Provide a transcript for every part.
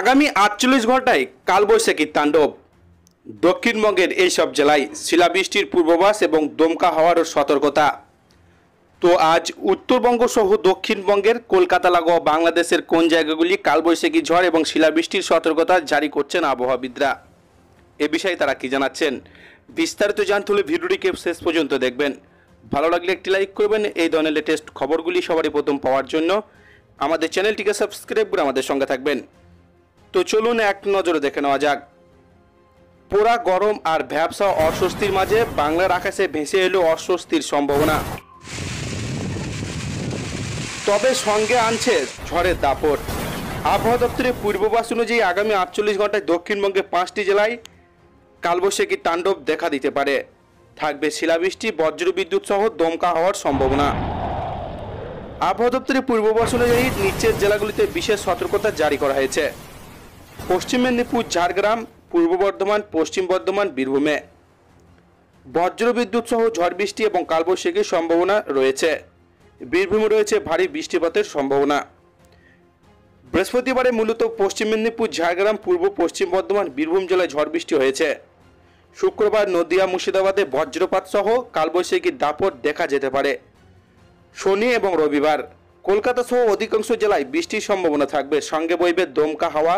আগামী ৪৮ ঘন্টায় কালবৈশাখীর তাণ্ডব। দক্ষিণবঙ্গের এইসব জেলায় শিলাবৃষ্টির পূর্বাভাস এবং দমকা হাওয়ারও সতর্কতা। তো আজ উত্তরবঙ্গ সহ দক্ষিণবঙ্গের কলকাতা লাগোয়া বাংলাদেশের কোন জায়গাগুলি কালবৈশাখী ঝড় এবং শিলাবৃষ্টির সতর্কতা জারি করছেন আবহাওয়াবিদরা, এ বিষয়ে তারা কি জানাচ্ছেন, বিস্তারিত জানতে হলে ভিডিওটিকে শেষ পর্যন্ত দেখবেন। ভালো লাগলে একটি লাইক করবেন। এই ধরনের লেটেস্ট খবরগুলি সবারই প্রথম পাওয়ার জন্য আমাদের চ্যানেলটিকে সাবস্ক্রাইব করে আমাদের সঙ্গে থাকবেন। তো চলুন এক নজরে দেখে নেওয়া যাক। পোড়া গরম আর ভ্যাবসা অস্বস্তির মাঝে বাংলার আকাশে ভেসে এলো অস্বস্তির সম্ভাবনা, তবে সঙ্গে আনছে ঝড়ের দাপট। আবহাওয়া দপ্তরের পূর্বাভাস অনুযায়ী আগামী ৪৮ ঘন্টায় দক্ষিণবঙ্গের ৫টি জেলায় কালবৈশাখী তাণ্ডব দেখা দিতে পারে। থাকবে শিলাবৃষ্টি, বজ্রবিদ্যুৎ সহ দমকা হওয়ার সম্ভাবনা। আবহাওয়া দপ্তরের পূর্বাভাস অনুযায়ী নিচের জেলাগুলিতে বিশেষ সতর্কতা জারি করা হয়েছে। পশ্চিম মেদিনীপুর, ঝাড়গ্রাম, পূর্ব বর্ধমান, পশ্চিম বর্ধমান, বীরভূমে বজ্রবিদ্যুৎ সহ ঝড় বৃষ্টি এবং কালবৈশাখীর সম্ভাবনা রয়েছে। বীরভূমে রয়েছে ভারী বৃষ্টিপাতের সম্ভাবনা। বৃহস্পতিবারে মূলত পশ্চিম মেদিনীপুর, ঝাড়গ্রাম, পূর্ব পশ্চিম বর্ধমান, বীরভূম জেলায় ঝড় বৃষ্টি হয়েছে। শুক্রবার নদিয়া, মুর্শিদাবাদে বজ্রপাত সহ কালবৈশাখীর দাপট দেখা যেতে পারে। শনি এবং রবিবার কলকাতা সহ অধিকাংশ জেলায় বৃষ্টির সম্ভাবনা থাকবে, সঙ্গে বইবে দমকা হাওয়া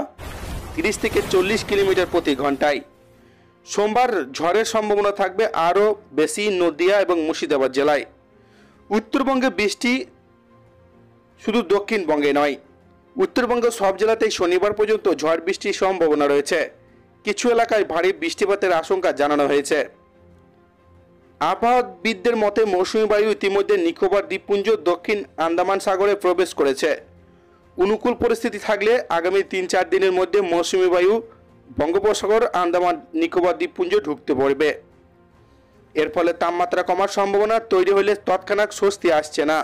30 থেকে 40 কিলোমিটার প্রতি ঘন্টায়। সোমবার ঝড়ের সম্ভাবনা থাকবে আরও বেশি নদিয়া এবং মুর্শিদাবাদ জেলায়। উত্তরবঙ্গে বৃষ্টি শুধু দক্ষিণবঙ্গে নয়, উত্তরবঙ্গের সব জেলাতেই শনিবার পর্যন্ত ঝড় বৃষ্টির সম্ভাবনা রয়েছে। কিছু এলাকায় ভারী বৃষ্টিপাতের আশঙ্কা জানানো হয়েছে। আবহাওয়াবিদদের মতে মৌসুমী বায়ু ইতিমধ্যে নিকোবর দ্বীপপুঞ্জ, দক্ষিণ আন্দামান সাগরে প্রবেশ করেছে। অনুকূল পরিস্থিতি থাকলে আগামী ৩-৪ দিনের মধ্যে মৌসুমী বায়ু বঙ্গোপসাগর, আন্দামান নিকোবর দ্বীপপুঞ্জ ঢুকতে পারবে। এর ফলে তাপমাত্রা কমার সম্ভাবনা তৈরি হলে তৎক্ষণাৎ স্বস্তি আসছে না।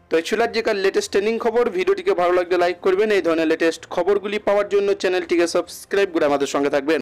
তো এই ছিল আজকের লেটেস্ট ট্রেন্ডিং খবর। ভিডিওটিকে ভালো লাগলে লাইক করবেন। এই ধরনের লেটেস্ট খবরগুলি পাওয়ার জন্য চ্যানেলটিকে সাবস্ক্রাইব করে আমাদের সঙ্গে থাকবেন।